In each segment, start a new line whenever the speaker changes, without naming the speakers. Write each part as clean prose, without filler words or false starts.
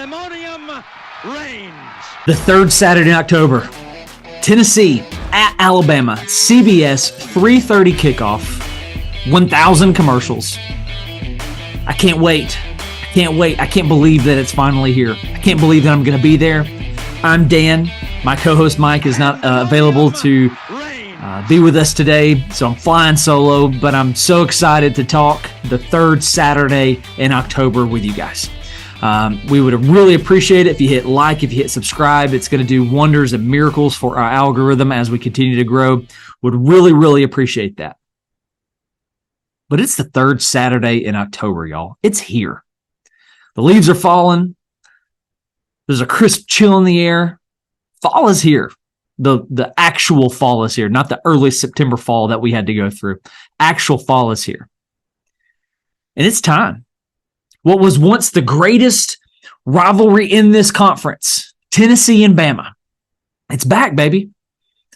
Pandemonium reigns.
The third Saturday in October, Tennessee at Alabama, CBS, 3:30 kickoff, 1,000 commercials. I can't wait. I can't believe that it's finally here. I can't believe that I'm going to be there. I'm Dan. My co-host Mike is not available to be with us today, so I'm flying solo, but I'm so excited to talk the third Saturday in October with you guys. We would really appreciate it if you hit like, if you hit subscribe. It's going to do wonders and miracles for our algorithm as we continue to grow. Would really, really appreciate that. But it's the third Saturday in October, y'all. It's here. The leaves are falling. There's a crisp chill in the air. Fall is here. The actual fall is here, not the early September fall that we had to go through. Actual fall is here. And it's time. What was once the greatest rivalry in this conference, Tennessee and Bama, it's back, baby.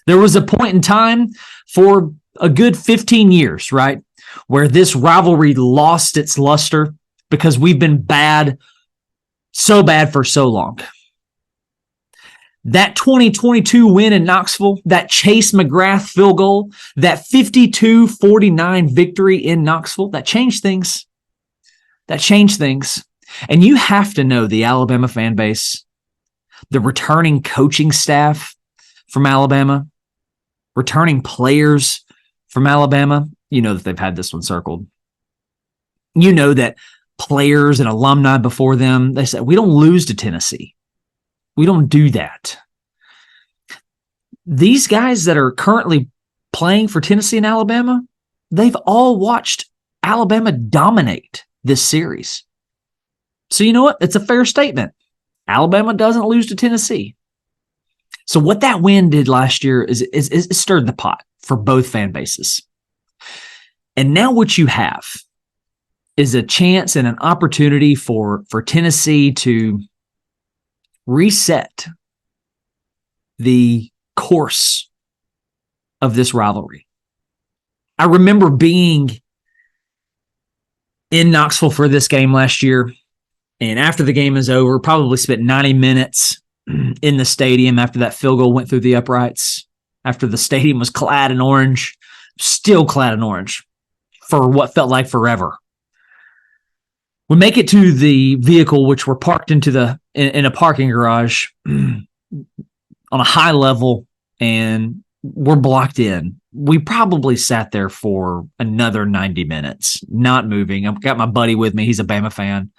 There was a point in time for a good 15 years, right, where this rivalry lost its luster because we've been bad, so bad for so long. That 2022 win in Knoxville, that Chase McGrath field goal, that 52-49 victory in Knoxville, that changed things. That changed things. And you have to know the Alabama fan base, the returning coaching staff from Alabama, returning players from Alabama. You know that they've had this one circled. You know that players and alumni before them, they said, we don't lose to Tennessee. We don't do that. These guys that are currently playing for Tennessee and Alabama, they've all watched Alabama dominate this series. So you know what? It's a fair statement. Alabama doesn't lose to Tennessee. So what that win did last year is it stirred the pot for both fan bases. And now what you have is a chance and an opportunity for Tennessee to reset the course of this rivalry. I remember being in Knoxville for this game last year, and after the game is over, probably spent 90 minutes in the stadium after that field goal went through the uprights, after the stadium was clad in orange, still clad in orange for what felt like forever. We make it to the vehicle, which we're parked in a parking garage on a high level, and we're blocked in. We probably sat there for another 90 minutes, not moving. I've got my buddy with me. He's a Bama fan.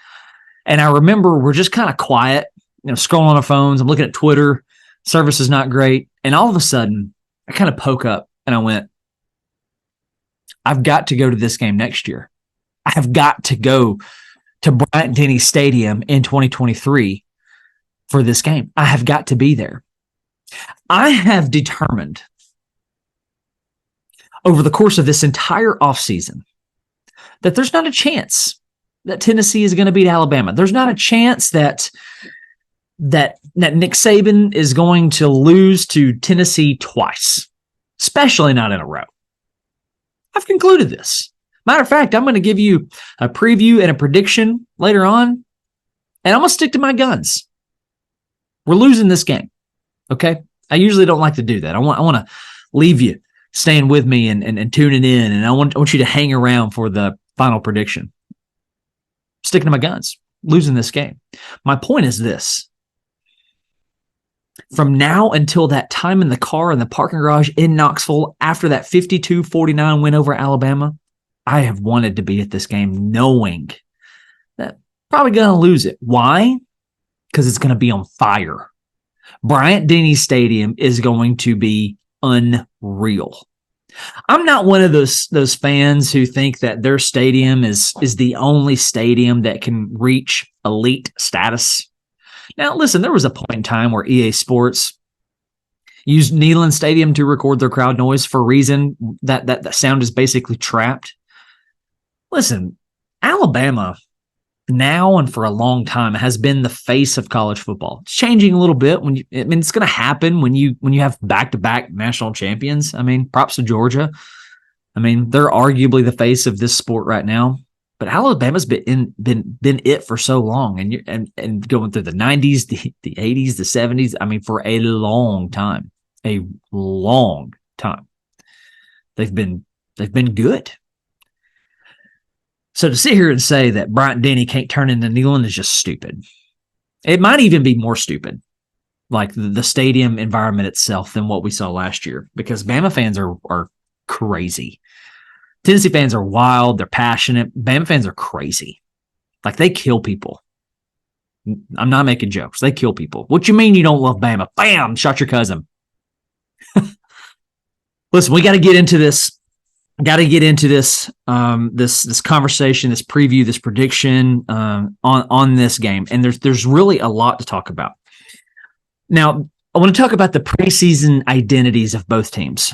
And I remember we're just kind of quiet, scrolling on our phones. I'm looking at Twitter. Service is not great. And all of a sudden, I kind of poke up and I went, I've got to go to this game next year. I have got to go to Bryant-Denny Stadium in 2023 for this game. I have got to be there. I have determined over the course of this entire offseason that there's not a chance that Tennessee is going to beat Alabama. There's not a chance that Nick Saban is going to lose to Tennessee twice, especially not in a row. I've concluded this. Matter of fact, I'm going to give you a preview and a prediction later on, and I'm going to stick to my guns. We're losing this game, okay? I usually don't like to do that. I want to leave you staying with me and tuning in, and I want you to hang around for the final prediction. Sticking to my guns, losing this game. My point is this. From now until that time in the car in the parking garage in Knoxville after that 52-49 win over Alabama, I have wanted to be at this game knowing that probably going to lose it. Why? Because it's going to be on fire. Bryant-Denny Stadium is going to be unreal. I'm not one of those fans who think that their stadium is the only stadium that can reach elite status. Now, listen, there was a point in time where EA Sports used Neyland Stadium to record their crowd noise for a reason that sound is basically trapped. Listen, Alabama now and for a long time has been the face of college football. It's changing a little bit it's going to happen when you have back-to-back national champions. Props to Georgia. They're arguably the face of this sport right now. But Alabama's been it for so long, and going through the 90s, the 80s, the 70s. I mean, for a long time, they've been good. So to sit here and say that Bryant-Denny can't turn into Neyland is just stupid. It might even be more stupid, like the stadium environment itself, than what we saw last year, because Bama fans are crazy. Tennessee fans are wild. They're passionate. Bama fans are crazy. Like, they kill people. I'm not making jokes. They kill people. What you mean you don't love Bama? Bam! Shot your cousin. Listen, we got to get into this. This conversation, this preview, this prediction on this game, and there's really a lot to talk about. Now, I want to talk about the preseason identities of both teams.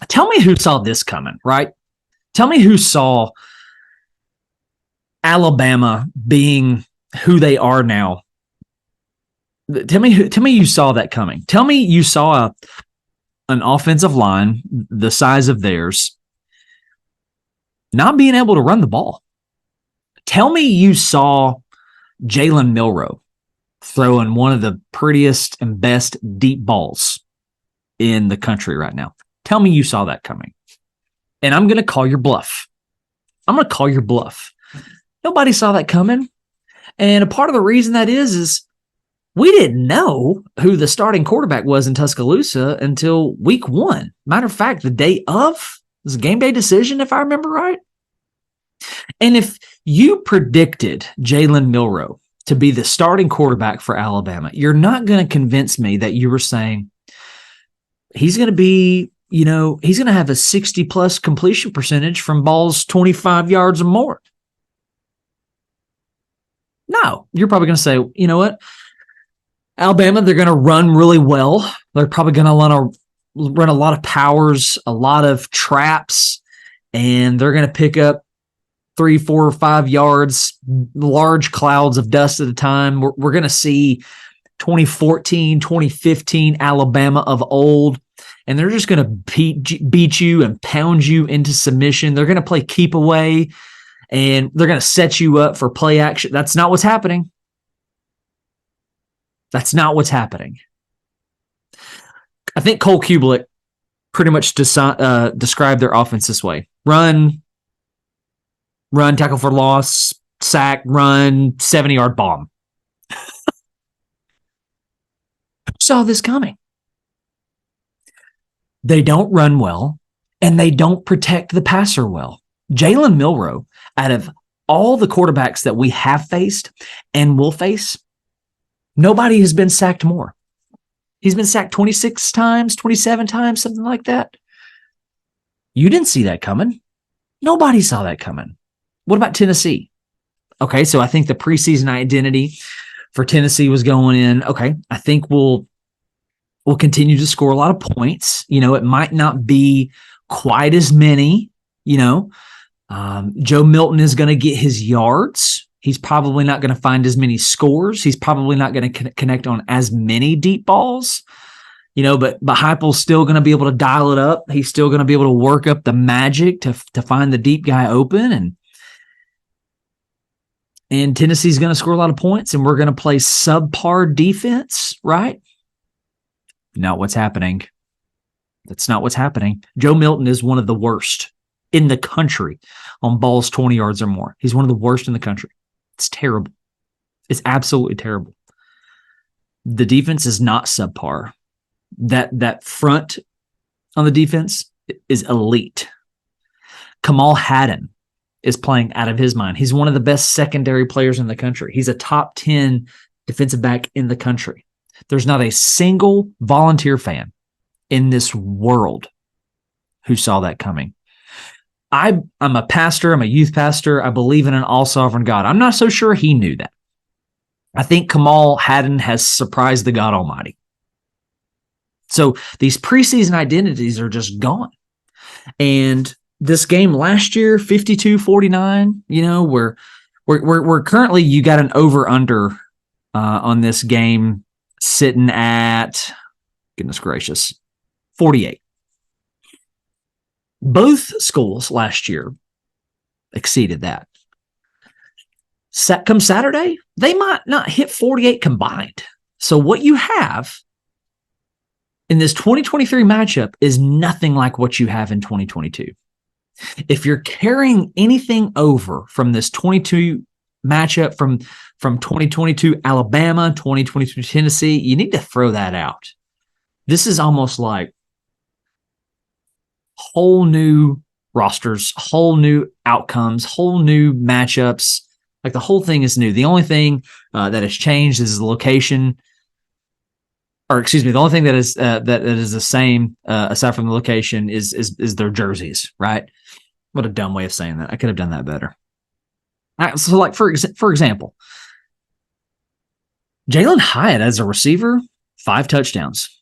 Tell me who saw this coming, right? Tell me who saw Alabama being who they are now. Tell me you saw that coming. Tell me you saw an offensive line the size of theirs not being able to run the ball. Tell me you saw Jalen Milroe throwing one of the prettiest and best deep balls in the country right now. Tell me you saw that coming. And I'm going to call your bluff. Nobody saw that coming. And a part of the reason that is we didn't know who the starting quarterback was in Tuscaloosa until week 1. Matter of fact, the day of, it was a game day decision, if I remember right. And if you predicted Jalen Milroe to be the starting quarterback for Alabama, you're not going to convince me that you were saying he's going to be, he's going to have a 60-plus completion percentage from balls 25 yards or more. No, you're probably going to say, you know what? Alabama, they're going to run really well. They're probably going to run a lot of powers, a lot of traps, and they're going to pick up 3, 4, or 5 yards, large clouds of dust at a time. We're going to see 2014, 2015 Alabama of old, and they're just going to beat you and pound you into submission. They're going to play keep away, and they're going to set you up for play action. That's not what's happening. I think Cole Kubelik pretty much described their offense this way. Run, tackle for loss, sack, run, 70-yard bomb. Saw this coming. They don't run well, and they don't protect the passer well. Jalen Milroe, out of all the quarterbacks that we have faced and will face, nobody has been sacked more. He's been sacked 26 times, 27 times, something like that. You didn't see that coming. Nobody saw that coming. What about Tennessee? Okay, so I think the preseason identity for Tennessee was going in, okay, I think we'll continue to score a lot of points. It might not be quite as many. Joe Milton is going to get his yards. He's probably not going to find as many scores. He's probably not going to connect on as many deep balls. But Heupel's still going to be able to dial it up. He's still going to be able to work up the magic to find the deep guy open. And Tennessee's going to score a lot of points, and we're going to play subpar defense, right? Not what's happening. That's not what's happening. Joe Milton is one of the worst in the country on balls 20 yards or more. He's one of the worst in the country. It's terrible. It's absolutely terrible. The defense is not subpar. That front on the defense is elite. Kamal Haddon is playing out of his mind. He's one of the best secondary players in the country. He's a top 10 defensive back in the country. There's not a single Volunteer fan in this world who saw that coming. I'm a pastor. I'm a youth pastor. I believe in an all-sovereign God. I'm not so sure he knew that. I think Kamal Haddon has surprised the God Almighty. So these preseason identities are just gone. And this game last year, 52-49, we're currently, you got an over-under on this game sitting at, goodness gracious, 48. Both schools last year exceeded that. come Saturday, they might not hit 48 combined. So what you have in this 2023 matchup is nothing like what you have in 2022. If you're carrying anything over from this 22 matchup from 2022 Alabama, 2022 Tennessee, you need to throw that out. This is almost like whole new rosters, whole new outcomes, whole new matchups. Like the whole thing is new. The only thing that has changed is the location, or excuse me, the only thing that is the same aside from the location is their jerseys, right? What a dumb way of saying that. I could have done that better. So, like for example, Jalen Hyatt as a receiver, 5 touchdowns,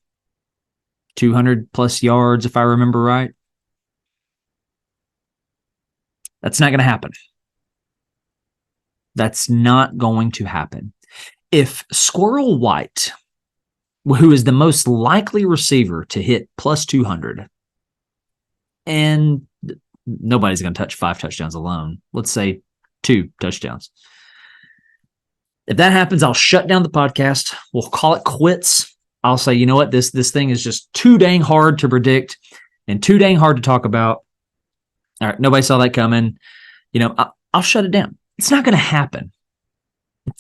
200 plus yards, if I remember right. That's not going to happen. That's not going to happen. If Squirrel White, who is the most likely receiver to hit plus 200, and nobody's going to touch 5 touchdowns alone. Let's say 2 touchdowns. If that happens, I'll shut down the podcast. We'll call it quits. I'll say, you know what? This thing is just too dang hard to predict and too dang hard to talk about. All right, nobody saw that coming. I'll shut it down. It's not going to happen.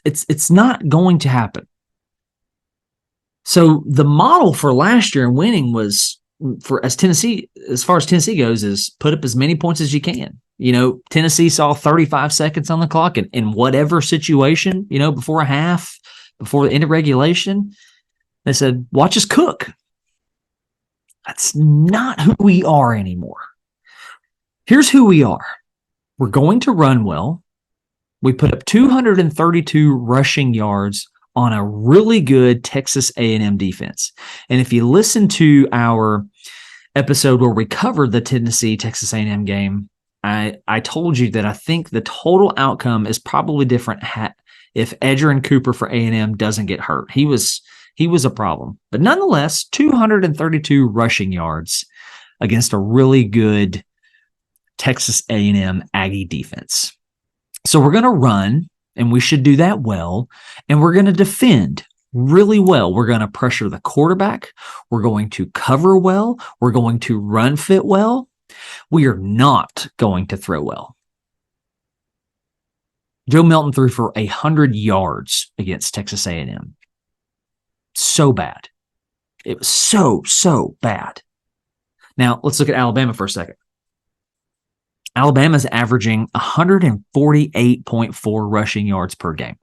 It's not going to happen. So the model for last year and winning was as far as Tennessee goes, is put up as many points as you can. Tennessee saw 35 seconds on the clock in whatever situation, before a half, before the end of regulation. They said, watch us cook. That's not who we are anymore. Here's who we are. We're going to run well. We put up 232 rushing yards on a really good Texas A&M defense. And if you listen to our episode where we covered the Tennessee-Texas A&M game, I told you that I think the total outcome is probably different if Edgerrin Cooper for A&M doesn't get hurt. He was a problem. But nonetheless, 232 rushing yards against a really good Texas A&M Aggie defense. So we're going to run, and we should do that well, and we're going to defend really well. We're going to pressure the quarterback. We're going to cover well. We're going to run fit well. We are not going to throw well. Joe Milton threw for 100 yards against Texas A&M. So bad. It was so bad. Now, let's look at Alabama for a second. Alabama's averaging 148.4 rushing yards per game.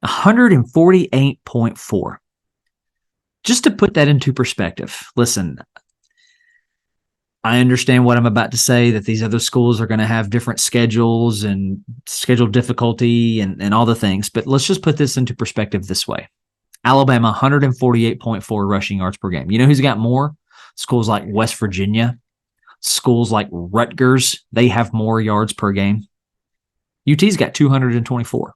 148.4. Just to put that into perspective, listen, I understand what I'm about to say, that these other schools are going to have different schedules and schedule difficulty and all the things, but let's just put this into perspective this way. Alabama, 148.4 rushing yards per game. You know who's got more? Schools like West Virginia. Schools like Rutgers, they have more yards per game. UT's got 224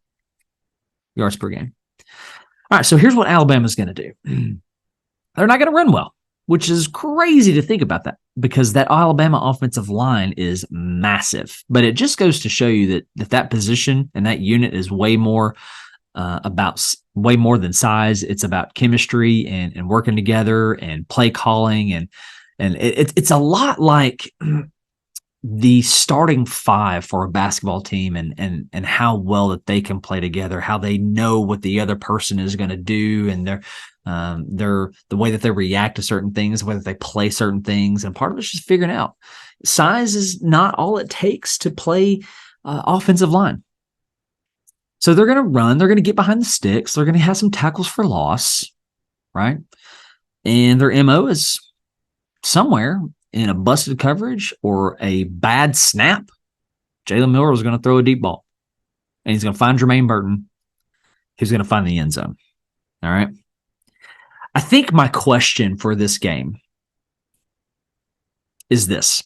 yards per game. All right, so here's what Alabama's going to do. They're not going to run well, which is crazy to think about that because that Alabama offensive line is massive. But it just goes to show you that position and that unit is way more than size. It's about chemistry and working together and play calling and it's a lot like the starting 5 for a basketball team and how well that they can play together, how they know what the other person is going to do, and their the way that they react to certain things, whether they play certain things, and part of it's just figuring out size is not all it takes to play offensive line. So they're going to run, they're going to get behind the sticks, they're going to have some tackles for loss, right? And their MO is somewhere in a busted coverage or a bad snap, Jalen Miller is going to throw a deep ball. And he's going to find Jermaine Burton, who's going to find the end zone. All right? I think my question for this game is this.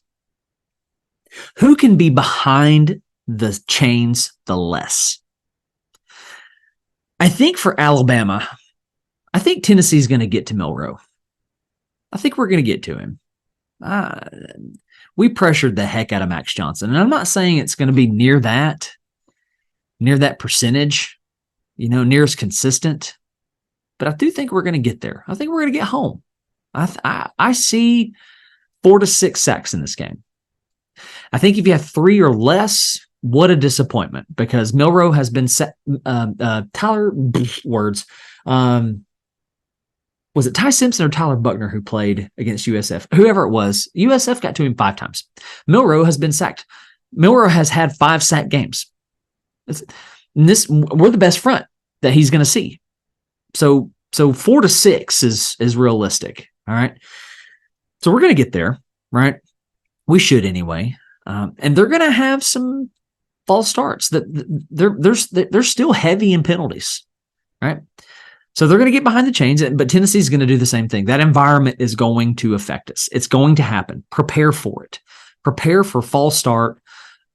Who can be behind the chains the less? I think for Alabama, I think Tennessee's going to get to Milroe. I think we're going to get to him. We pressured the heck out of Max Johnson. And I'm not saying it's going to be near that, near that percentage, near as consistent. But I do think we're going to get there. I think we're going to get home. I see 4 to 6 sacks in this game. I think if you have 3 or less, what a disappointment, because Milroe has been set. Tyler words. Was it Ty Simpson or Tyler Buckner who played against USF? Whoever it was, USF got to him 5 times. Milroe has been sacked. Milroe has had 5 sack games. We're the best front that he's going to see. So 4 to 6 is realistic. All right. So we're going to get there, right? We should anyway. And they're going to have some false starts. They're still heavy in penalties, right? So they're going to get behind the chains, but Tennessee's going to do the same thing. That environment is going to affect us. It's going to happen. Prepare for it. Prepare for false start.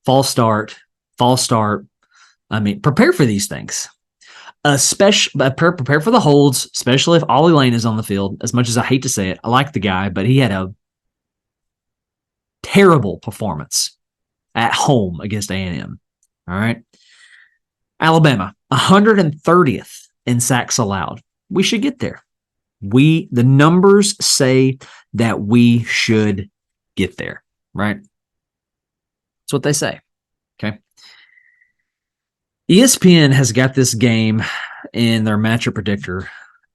Prepare for these things. Prepare for the holds, especially if Ollie Lane is on the field. As much as I hate to say it, I like the guy, but he had a terrible performance at home against A&M. All right. Alabama, 130th in sacks allowed. We should get there. The numbers say that we should get there, right? That's what they say. Okay. ESPN has got this game in their matchup predictor,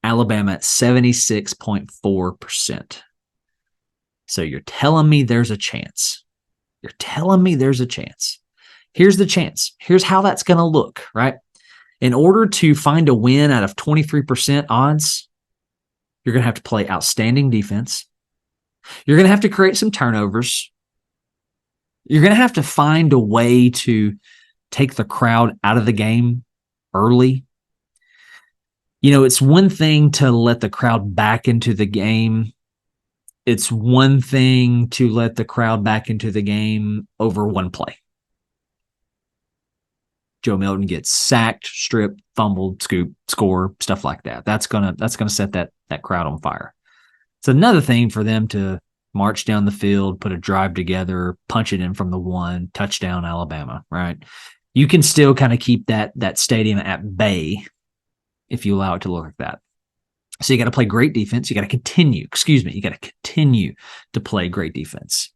Alabama at 76.4%. So you're telling me there's a chance. Here's the chance. Here's how that's going to look, right? In order to find a win out of 23% odds, you're going to have to play outstanding defense. You're going to have to create some turnovers. You're going to have to find a way to take the crowd out of the game early. It's one thing to let the crowd back into the game. It's one thing to let the crowd back into the game over one play. Joe Milton gets sacked, stripped, fumbled, scoop, score, stuff like that. That's gonna set that crowd on fire. It's another thing for them to march down the field, put a drive together, punch it in from the 1, touchdown Alabama, right? You can still kind of keep that stadium at bay if you allow it to look like that. So you got to play great defense. You got to continue to play great defense.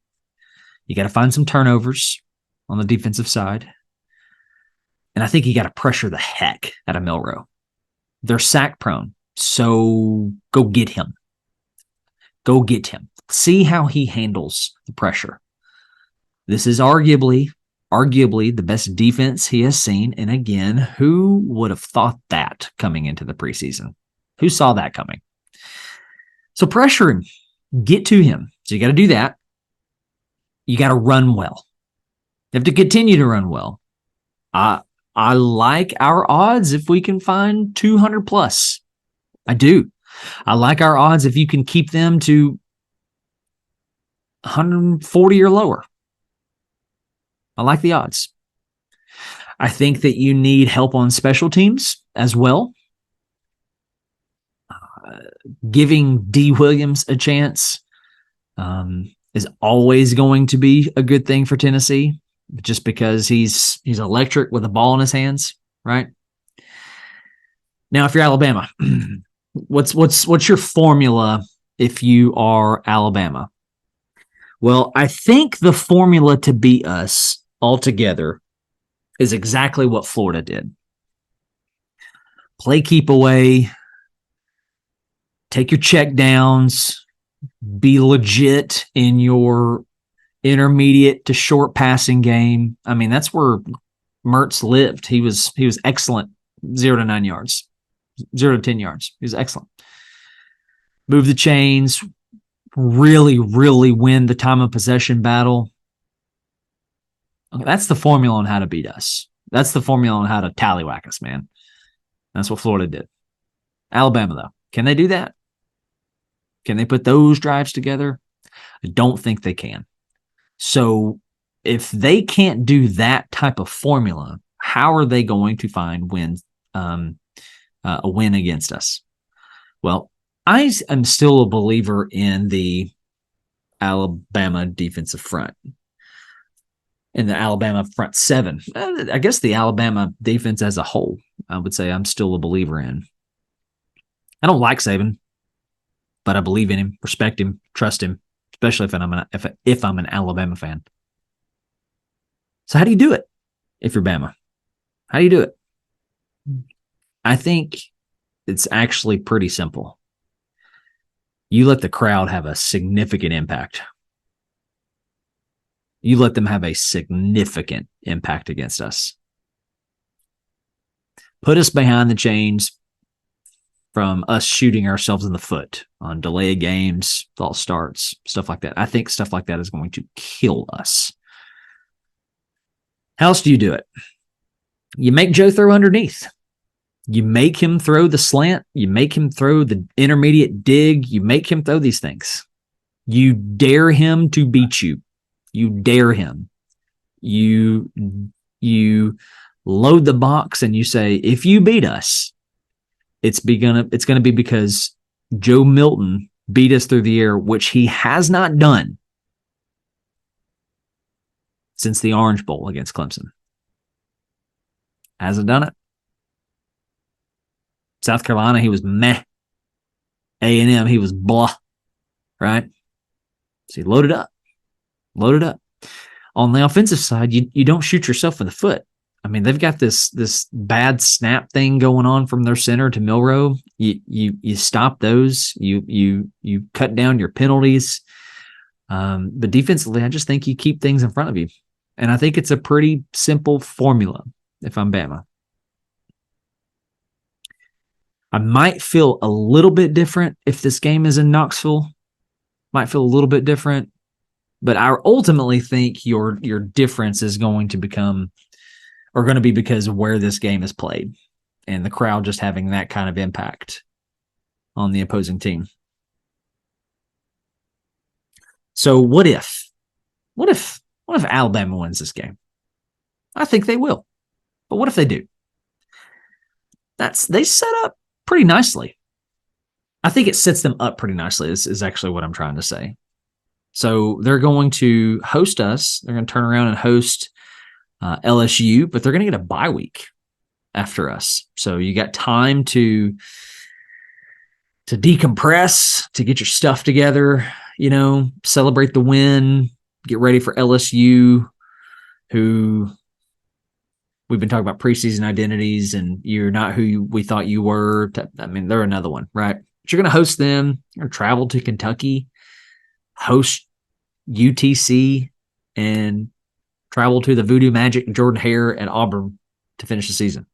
You got to find some turnovers on the defensive side. And I think you got to pressure the heck out of Milroe. They're sack prone. So go get him. See how he handles the pressure. This is arguably the best defense he has seen. And again, who would have thought that coming into the preseason? Who saw that coming? So pressure him. Get to him. So you got to do that. You got to run well. You have to continue to run well. I like our odds if we can find 200 plus. I do. I like our odds if you can keep them to 140 or lower. I like the odds. I think that you need help on special teams as well. Giving D. Williams a chance is always going to be a good thing for Tennessee, just because he's electric with a ball in his hands, right? Now, if you're Alabama, what's your formula if you are Alabama? Well, I think the formula to beat us altogether is exactly what Florida did. Play keep away, take your check downs, be legit in your intermediate to short passing game. I mean, that's where Mertz lived. He was excellent. 0 to 9 yards, 0 to 10 yards. He was excellent. Move the chains, really, really win the time of possession battle. Okay, that's the formula on how to beat us. That's the formula on how to tallywhack us, man. That's what Florida did. Alabama, though, can they do that? Can they put those drives together? I don't think they can. So if they can't do that type of formula, how are they going to find a win against us? Well, I am still a believer in the Alabama defensive front. in the Alabama front seven. I guess the Alabama defense as a whole, I would say I'm still a believer in. I don't like Saban, but I believe in him, respect him, trust him, especially if I'm an Alabama fan. So how do you do it if you're Bama? How do you do it? I think it's actually pretty simple. You let the crowd have a significant impact. You let them have a significant impact against us. Put us behind the chains from us shooting ourselves in the foot on delayed games, false starts, stuff like that. I think stuff like that is going to kill us. How else do you do it? You make Joe throw underneath. You make him throw the slant. You make him throw the intermediate dig. You make him throw these things. You dare him to beat you. You dare him. You load the box and you say, if you beat us, it's going to be because Joe Milton beat us through the air, which he has not done since the Orange Bowl against Clemson. Hasn't done it. South Carolina, he was meh. A&M, he was blah. Right? So you load it up. Load it up. On the offensive side, you don't shoot yourself in the foot. I mean, they've got this bad snap thing going on from their center to Milroe. You stop those. You cut down your penalties. But defensively, I just think you keep things in front of you. And I think it's a pretty simple formula if I'm Bama. I might feel a little bit different if this game is in Knoxville. Might feel a little bit different. But I ultimately think your difference is going to be because of where this game is played and the crowd just having that kind of impact on the opposing team. So what if Alabama wins this game? I think they will. But what if they do? They set up pretty nicely. I think it sets them up pretty nicely is actually what I'm trying to say. So they're going to host us. They're going to turn around and host LSU, but they're going to get a bye week after us. So you got time to decompress, to get your stuff together, celebrate the win, get ready for LSU, who we've been talking about preseason identities, and you're not who we thought you were. I mean, they're another one, right? But you're going to host them. You're going to travel to Kentucky, host UTC, and travel to the Voodoo Magic, Jordan Hare, and Auburn to finish the season.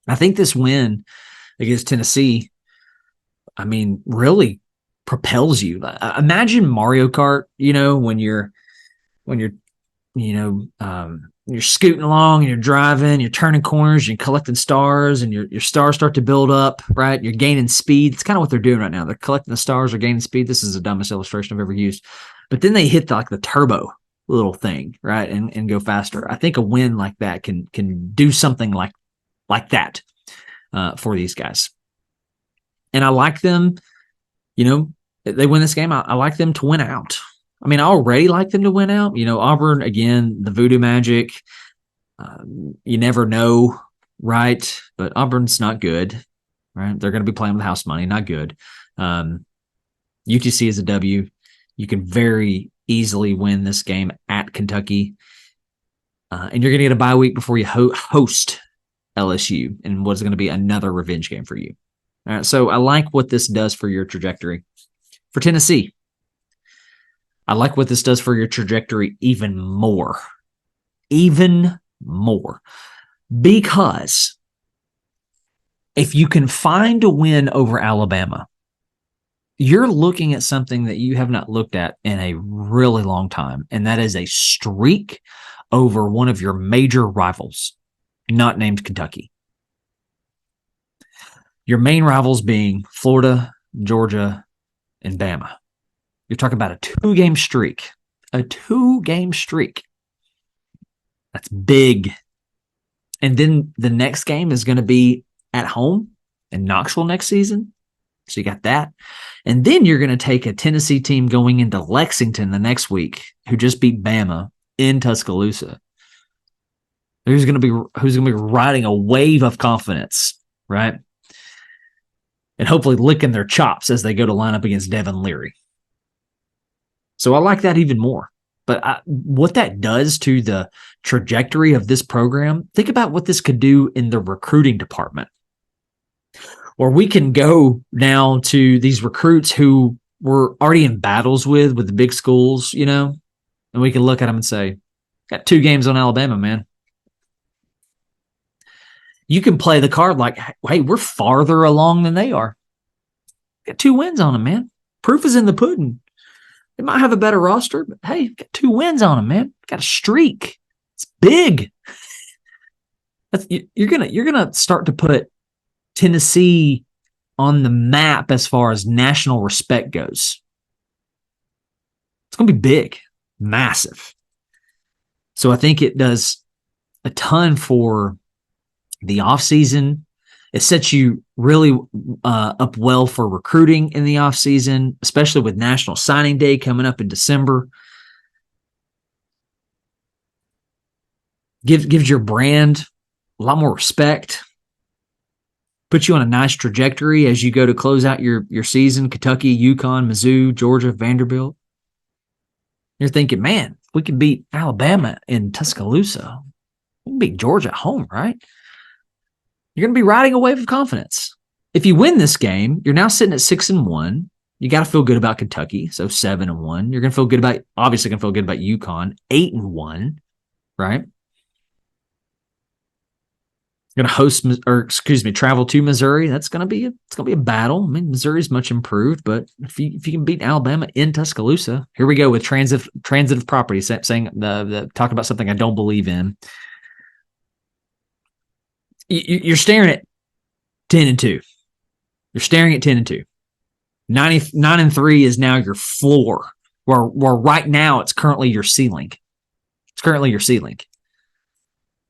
I think this win against Tennessee, I mean, really propels you. Imagine Mario Kart, when you're scooting along and you're driving, you're turning corners, you're collecting stars, and your stars start to build up, right? You're gaining speed. It's kind of what they're doing right now. They're collecting the stars, or gaining speed. This is the dumbest illustration I've ever used. But then they hit the turbo little thing, right? And go faster. I think a win like that can do something like that for these guys. And I like them, they win this game. I like them to win out. I mean, I already like them to win out. Auburn, again, the Voodoo Magic. You never know, right? But Auburn's not good, right? They're going to be playing with house money, not good. UTC is a W. You can very easily win this game at Kentucky. And you're going to get a bye week before you host LSU in what's going to be another revenge game for you. All right, so I like what this does for your trajectory. For Tennessee, I like what this does for your trajectory even more. Even more. Because if you can find a win over Alabama, you're looking at something that you have not looked at in a really long time, and that is a streak over one of your major rivals, not named Kentucky. Your main rivals being Florida, Georgia, and Bama. You're talking about a two-game streak. A two-game streak. That's big. And then the next game is going to be at home in Knoxville next season. So you got that. And then you're going to take a Tennessee team going into Lexington the next week, who just beat Bama, in Tuscaloosa. Who's going to be riding a wave of confidence, right? And hopefully licking their chops as they go to line up against Devin Leary. So I like that even more. But what that does to the trajectory of this program, think about what this could do in the recruiting department. Or we can go now to these recruits who we're already in battles with the big schools, and we can look at them and say, got 2 games on Alabama, man. You can play the card like, hey, we're farther along than they are. Got 2 wins on them, man. Proof is in the pudding. They might have a better roster, but hey, got 2 wins on them, man. Got a streak. It's big. You're gonna start to put Tennessee on the map as far as national respect goes. It's gonna be big, massive. So I think it does a ton for the offseason. It sets you really up well for recruiting in the offseason, especially with National Signing Day coming up in December. Gives your brand a lot more respect. Puts you on a nice trajectory as you go to close out your season. Kentucky, UConn, Mizzou, Georgia, Vanderbilt. You're thinking, man, if we can beat Alabama in Tuscaloosa, we can beat Georgia at home, right? You're going to be riding a wave of confidence. If you win this game, you're now sitting at 6-1. You got to feel good about Kentucky, so 7-1. You're going to feel good about, obviously, going to feel good about UConn, 8-1, right? You're going to travel to Missouri. It's going to be a battle. I mean, Missouri's much improved, but if you can beat Alabama in Tuscaloosa, here we go with transitive property, saying talking about something I don't believe in. You're staring at 10-2. You're staring at 10-2. 9-3 is now your floor. Where right now it's currently your ceiling.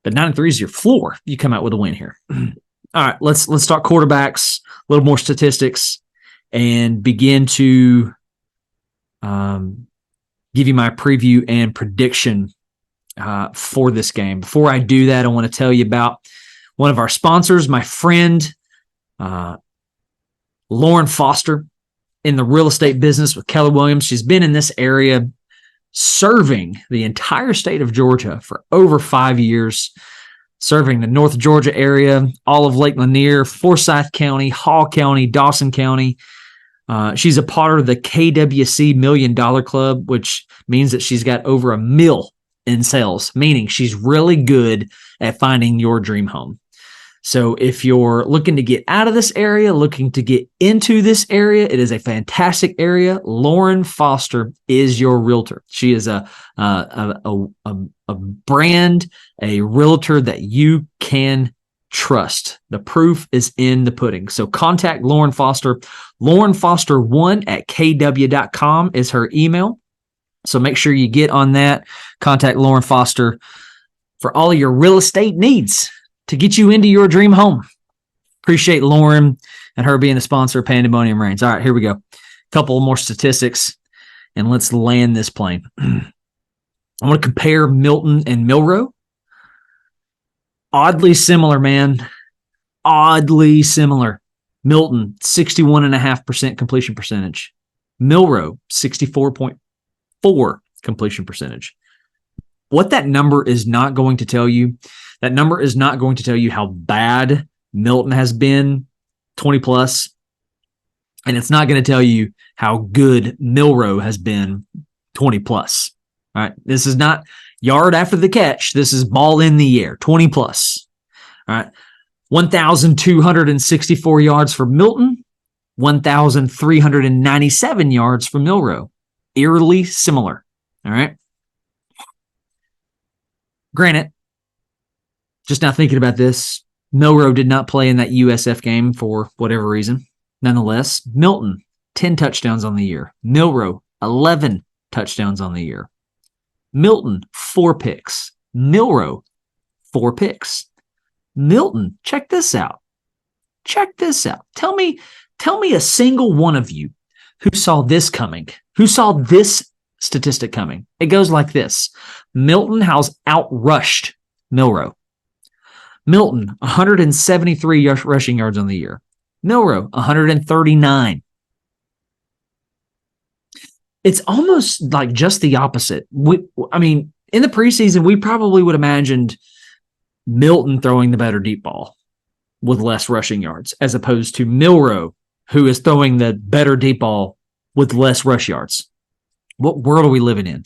But 9-3 is your floor. You come out with a win here. All right, let's talk quarterbacks, a little more statistics, and begin to give you my preview and prediction for this game. Before I do that, I want to tell you about one of our sponsors, my friend Lauren Foster, in the real estate business with Keller Williams. She's been in this area serving the entire state of Georgia for over 5 years, serving the North Georgia area, all of Lake Lanier, Forsyth County, Hall County, Dawson County. She's a part of the KWC $1 Million Club, which means that she's got over $1 million in sales, meaning she's really good at finding your dream home. So if you're looking to get out of this area, looking to get into this area, it is a fantastic area. Lauren Foster is your realtor. She is a brand, a realtor that you can trust. The proof is in the pudding. So contact Lauren Foster. LaurenFoster1@kw.com is her email. So make sure you get on that. Contact Lauren Foster for all of your real estate needs to get you into your dream home. Appreciate Lauren and her being the sponsor of Pandemonium Reigns. All right, here we go. A couple more statistics, and let's land this plane. I want to compare Milton and Milroe. Oddly similar, man. Oddly similar. Milton, 61.5% completion percentage. Milroe, 64.4% completion percentage. What that number is not going to tell you, that number is not going to tell you how bad Milton has been, 20 plus, and it's not going to tell you how good Milroe has been, 20 plus. All right, this is not yard after the catch. This is ball in the air, 20 plus. All right, 1,264 yards for Milton, 1,397 yards for Milroe. Eerily similar. All right. Granted, just now thinking about this, Milroe did not play in that USF game for whatever reason. Nonetheless, Milton, 10 touchdowns on the year. Milroe, 11 touchdowns on the year. Milton, 4 picks. Milroe, 4 picks. Milton, check this out. Check this out. Tell me a single one of you who saw this coming, who saw this statistic coming. It goes like this. Milton has outrushed Milroe. Milton, 173 rushing yards on the year. Milroe, 139. It's almost like just the opposite. In the preseason, we probably would have imagined Milton throwing the better deep ball with less rushing yards, as opposed to Milroe, who is throwing the better deep ball with less rush yards. What world are we living in?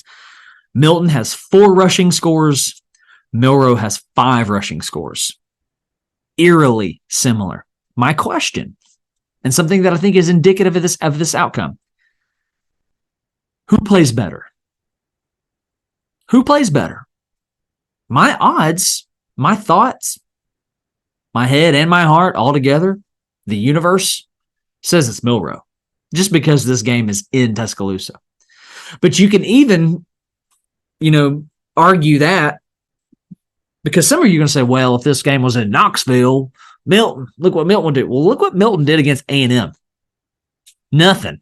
Milton has 4 rushing scores. Milroe has 5 rushing scores. Eerily similar. My question, and something that I think is indicative of this outcome. Who plays better? Who plays better? My odds, my thoughts, my head and my heart all together, the universe says it's Milroe, just because this game is in Tuscaloosa. But you can even, argue that, because some of you are going to say, well, if this game was in Knoxville, Milton, look what Milton did. Well, look what Milton did against A&M. Nothing.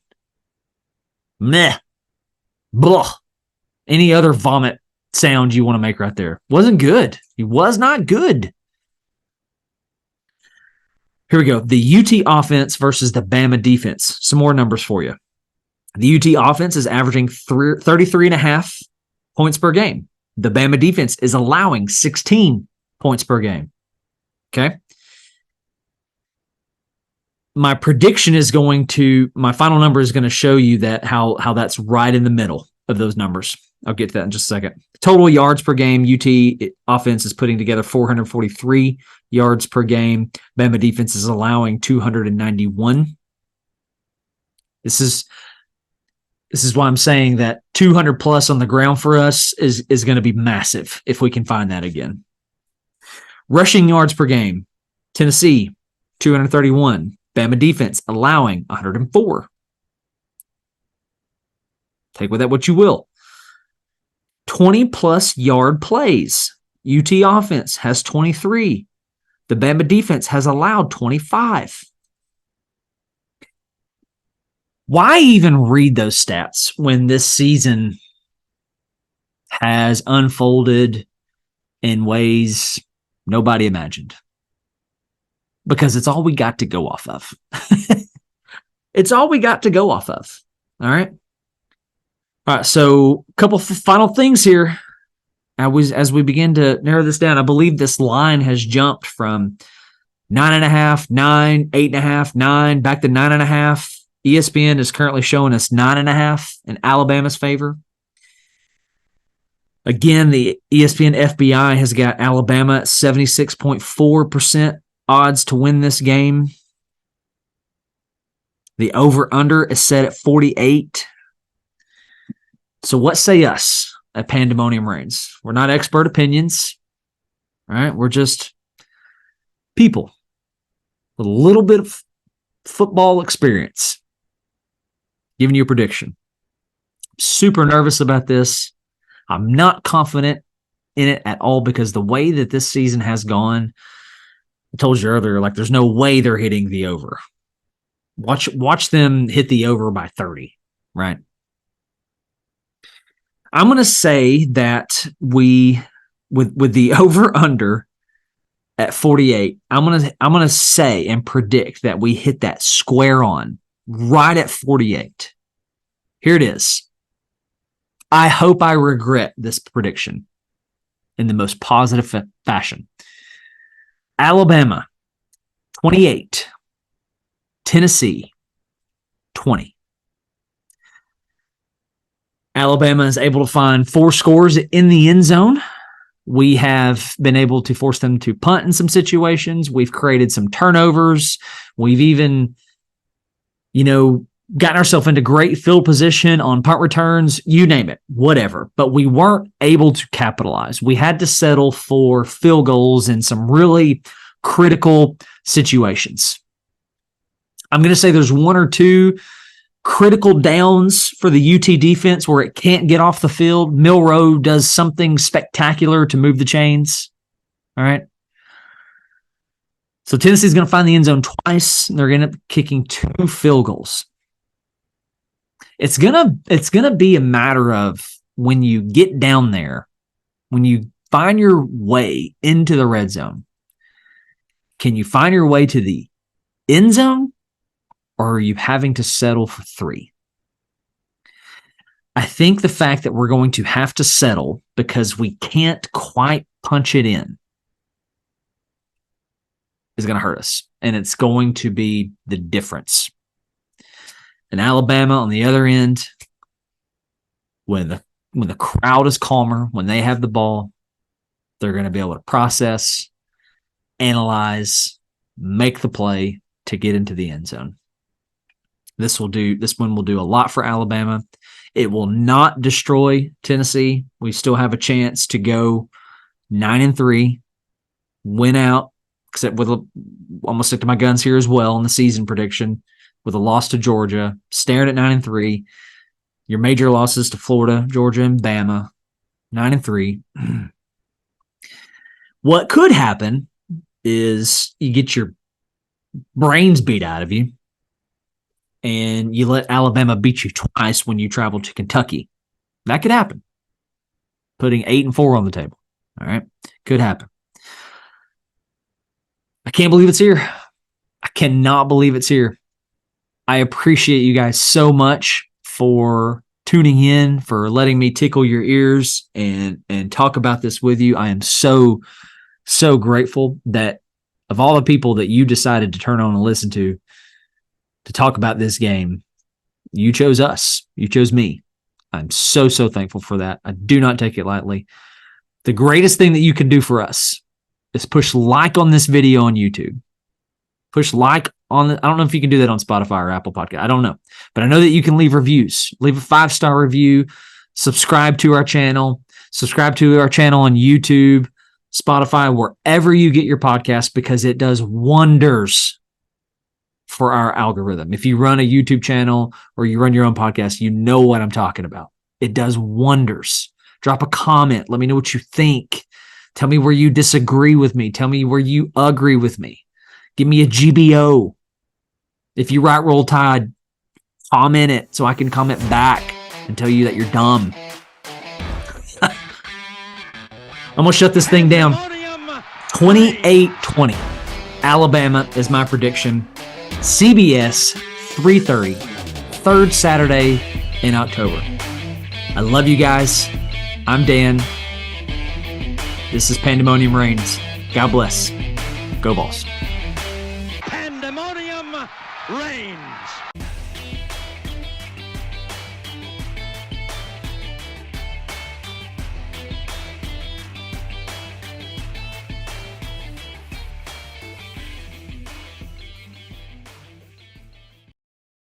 Meh. Blah. Any other vomit sound you want to make right there. Wasn't good. He was not good. Here we go. The UT offense versus the Bama defense. Some more numbers for you. The UT offense is averaging 33.5 points per game. The Bama defense is allowing 16 points per game. Okay. My prediction is my final number is going to show you that how that's right in the middle of those numbers. I'll get to that in just a second. Total yards per game, UT offense is putting together 443 yards per game. Bama defense is allowing 291. This is why I'm saying that 200 plus on the ground for us is going to be massive if we can find that again. Rushing yards per game, Tennessee, 231. Bama defense allowing 104. Take with that what you will. 20-plus yard plays. UT offense has 23. The Bama defense has allowed 25. Why even read those stats when this season has unfolded in ways nobody imagined? Because it's all we got to go off of. It's all we got to go off of. All right. All right. So a couple final things here. As we begin to narrow this down, I believe this line has jumped from 9.5, 9, 8.5, 9, back to 9.5. ESPN is currently showing us 9.5 in Alabama's favor. Again, the ESPN FBI has got Alabama at 76.4% odds to win this game. The over-under is set at 48. So what say us at Pandemonium Reigns? We're not expert opinions. All right? We're just people with a little bit of football experience. Giving you a prediction. Super nervous about this. I'm not confident in it at all because the way that this season has gone, I told you earlier, like there's no way they're hitting the over. Watch them hit the over by 30, right? I'm going to say that with the over under at 48, I'm going to say and predict that we hit that square on right at 48. Here it is. I hope I regret this prediction in the most positive fashion. Alabama, 28. Tennessee, 20. Alabama is able to find 4 scores in the end zone. We have been able to force them to punt in some situations. We've created some turnovers. We've even, gotten ourselves into great field position on punt returns, you name it, whatever. But we weren't able to capitalize. We had to settle for field goals in some really critical situations. I'm going to say there's 1 or 2 critical downs for the UT defense where it can't get off the field. Milroe does something spectacular to move the chains. All right. So Tennessee's going to find the end zone twice, and they're going to end up kicking 2 field goals. It's gonna be a matter of when you get down there, when you find your way into the red zone, can you find your way to the end zone, or are you having to settle for 3? I think the fact that we're going to have to settle because we can't quite punch it in is going to hurt us, and it's going to be the difference. And Alabama on the other end, when the crowd is calmer, when they have the ball, they're going to be able to process, analyze, make the play to get into the end zone. This one will do a lot for Alabama. It will not destroy Tennessee. We still have a chance to go 9-3, win out, except with I'm gonna stick to my guns here as well in the season prediction with a loss to Georgia, staring at 9-3. Your major losses to Florida, Georgia, and Bama, 9-3. What could happen is you get your brains beat out of you, and you let Alabama beat you twice when you travel to Kentucky. That could happen. Putting 8-4 on the table. All right? Could happen. I can't believe it's here. I cannot believe it's here. I appreciate you guys so much for tuning in, for letting me tickle your ears and talk about this with you. I am so, so grateful that of all the people that you decided to turn on and listen to talk about this game, you chose us. You chose me. I'm so, so thankful for that. I do not take it lightly. The greatest thing that you can do for us is push like on this video on YouTube. Push like on I don't know if you can do that on Spotify or Apple Podcast. I don't know. But I know that you can leave reviews. Leave a 5-star review. Subscribe to our channel. Subscribe to our channel on YouTube, Spotify, wherever you get your podcast, because it does wonders for our algorithm. If you run a YouTube channel or you run your own podcast, you know what I'm talking about. It does wonders. Drop a comment. Let me know what you think. Tell me where you disagree with me. Tell me where you agree with me. Give me a GBO. If you write Roll Tide, comment it so I can comment back and tell you that you're dumb. I'm going to shut this thing down. 28-20. Alabama is my prediction. CBS, 3:30, third Saturday in October. I love you guys. I'm Dan. This is Pandemonium Reigns. God bless. Go Vols.